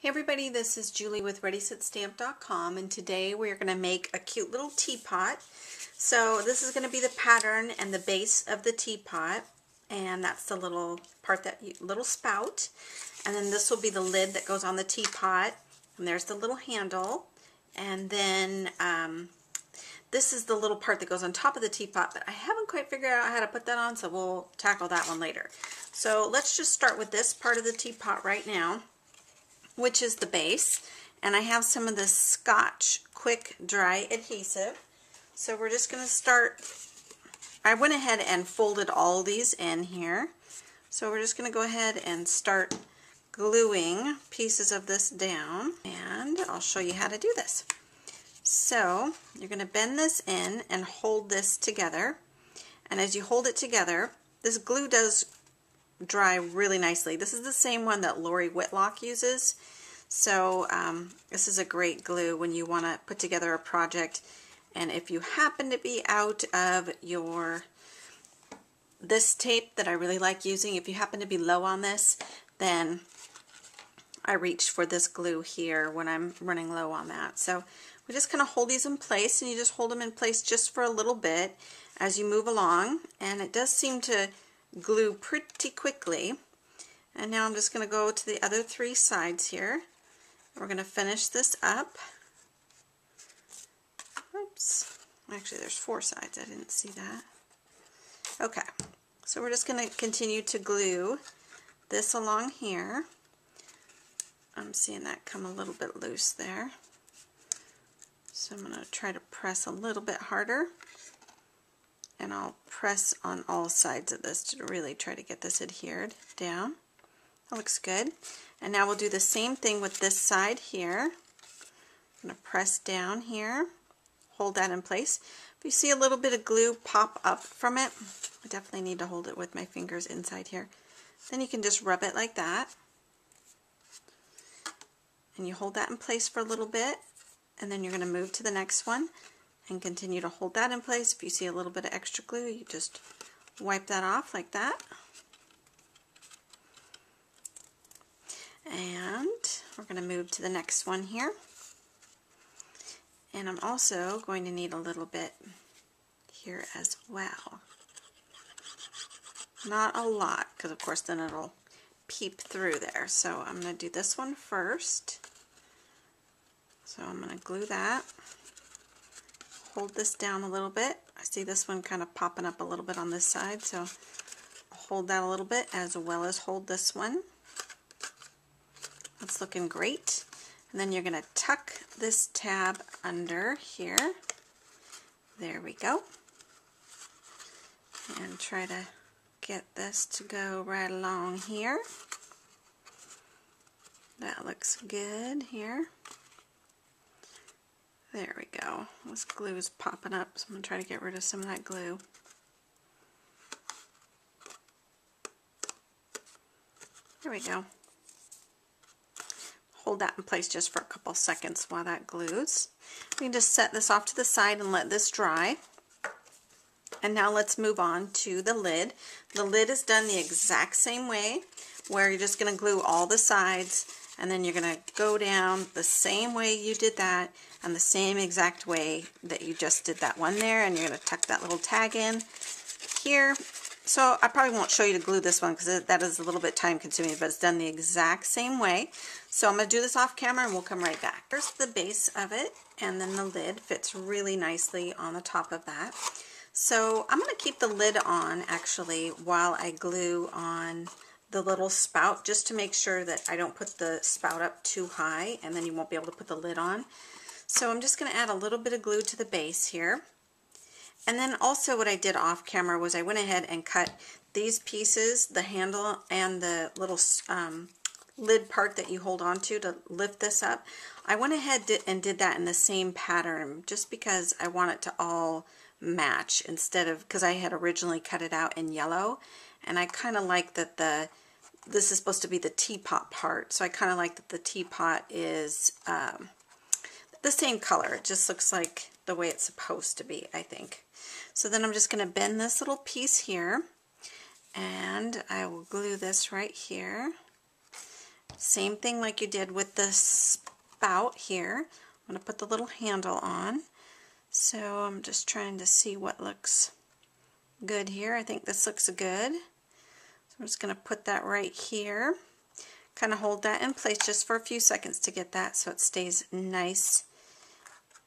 Hey everybody, this is Julie with ReadySetStamp.com, and today we're going to make a cute little teapot. So this is going to be the pattern and the base of the teapot, and that's the little part, that little spout, and then this will be the lid that goes on the teapot, and there's the little handle, and then this is the little part that goes on top of the teapot, but I haven't quite figured out how to put that on, so we'll tackle that one later. So let's just start with this part of the teapot right now, which is the base, and I have some of this Scotch Quick Dry adhesive. So we're just going to start. I went ahead and folded all these in here, so we're just going to go ahead and start gluing pieces of this down, and I'll show you how to do this. So you're going to bend this in and hold this together, and as you hold it together, this glue does dry really nicely. This is the same one that Lori Whitlock uses. So this is a great glue when you want to put together a project, and if you happen to be out of this tape that I really like using, if you happen to be low on this, then I reach for this glue here when I'm running low on that. So we just kind of hold these in place, and you just hold them in place just for a little bit as you move along, and it does seem to glue pretty quickly. And now I'm just going to go to the other three sides here. We're going to finish this up. Oops, actually there's four sides, I didn't see that. Okay, so we're just going to continue to glue this along here. I'm seeing that come a little bit loose there, so I'm going to try to press a little bit harder, and I'll press on all sides of this to really try to get this adhered down. That looks good. And now we'll do the same thing with this side here. I'm going to press down here, hold that in place. If you see a little bit of glue pop up from it, I definitely need to hold it with my fingers inside here. Then you can just rub it like that. And you hold that in place for a little bit, and then you're going to move to the next one and continue to hold that in place. If you see a little bit of extra glue, you just wipe that off like that. And we're going to move to the next one here. And I'm also going to need a little bit here as well. Not a lot, because of course then it'll peep through there. So I'm going to do this one first. So I'm going to glue that. Hold this down a little bit. I see this one kind of popping up a little bit on this side, so hold that a little bit as well as hold this one. That's looking great. And then you're going to tuck this tab under here. There we go. And try to get this to go right along here. That looks good here. There we go. This glue is popping up, so I'm going to try to get rid of some of that glue. There we go. Hold that in place just for a couple seconds while that glues. We can just set this off to the side and let this dry. And now let's move on to the lid. The lid is done the exact same way, where you're just going to glue all the sides, and then you're going to go down the same way you did that, and the same exact way that you just did that one there, and you're going to tuck that little tag in here. So I probably won't show you to glue this one because that is a little bit time consuming, but it's done the exact same way. So I'm going to do this off camera and we'll come right back. Here's the base of it, and then the lid fits really nicely on the top of that. So I'm going to keep the lid on actually while I glue on the little spout, just to make sure that I don't put the spout up too high and then you won't be able to put the lid on. So I'm just going to add a little bit of glue to the base here. And then also what I did off camera was I went ahead and cut these pieces, the handle and the little lid part that you hold on to lift this up. I went ahead and did that in the same pattern just because I want it to all match, instead of, because I had originally cut it out in yellow, and I kind of like that this is supposed to be the teapot part, so I kind of like that the teapot is the same color. It just looks like the way it's supposed to be, I think. So then I'm just going to bend this little piece here, and I will glue this right here, Same thing like you did with the spout here. I'm going to put the little handle on. So I'm just trying to see what looks good here. I think this looks good. So I'm just going to put that right here. Kind of hold that in place just for a few seconds to get that so it stays nice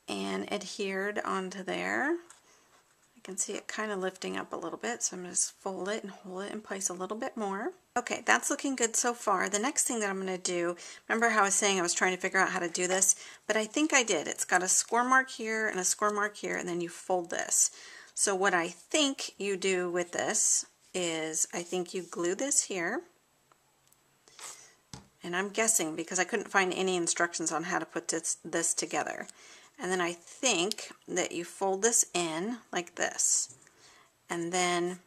and adhered onto there. I can see it kind of lifting up a little bit, so I'm going to just fold it and hold it in place a little bit more. Okay, that's looking good so far. The next thing that I'm going to do, remember how I was saying I was trying to figure out how to do this, but I think I did. It's got a score mark here and a score mark here, and then you fold this. So what I think you do with this is I think you glue this here, and I'm guessing because I couldn't find any instructions on how to put this together. And then I think that you fold this in like this, and then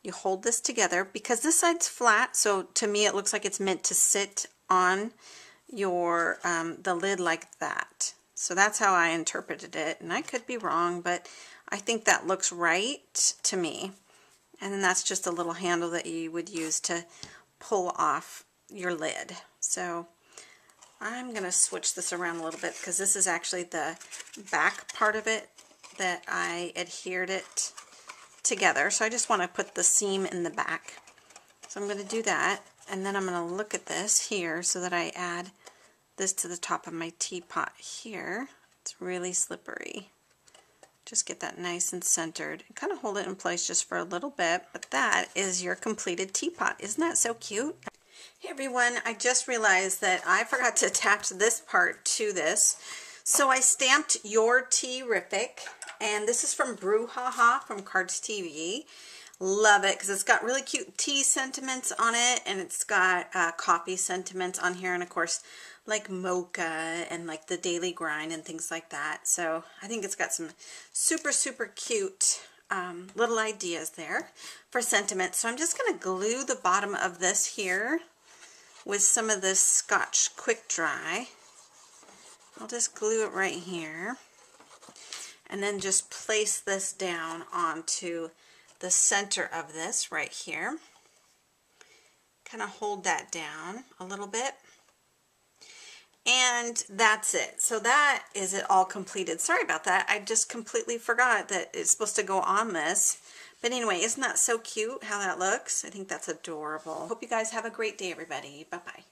you hold this together because this side's flat, so to me it looks like it's meant to sit on your the lid like that. So that's how I interpreted it, and I could be wrong, but I think that looks right to me. And then that's just a little handle that you would use to pull off your lid. So I'm going to switch this around a little bit because this is actually the back part of it that I adhered it together. So I just want to put the seam in the back. So I'm going to do that, and then I'm going to look at this here so that I add this to the top of my teapot here. It's really slippery. Just get that nice and centered. Kind of hold it in place just for a little bit, but that is your completed teapot. Isn't that so cute? Hey everyone, I just realized that I forgot to attach this part to this. So I stamped Your Tea-rific, and this is from Brew Ha Ha from CardzTV. Love it because it's got really cute tea sentiments on it, and it's got coffee sentiments on here, and of course like mocha and like the daily grind and things like that. So I think it's got some super, super cute little ideas there for sentiment. So I'm just going to glue the bottom of this here with some of this Scotch Quick Dry. I'll just glue it right here and then just place this down onto the center of this right here. Kind of hold that down a little bit. And that's it. So that is it all completed. Sorry about that. I just completely forgot that it's supposed to go on this. But anyway, isn't that so cute how that looks? I think that's adorable. Hope you guys have a great day, everybody. Bye-bye.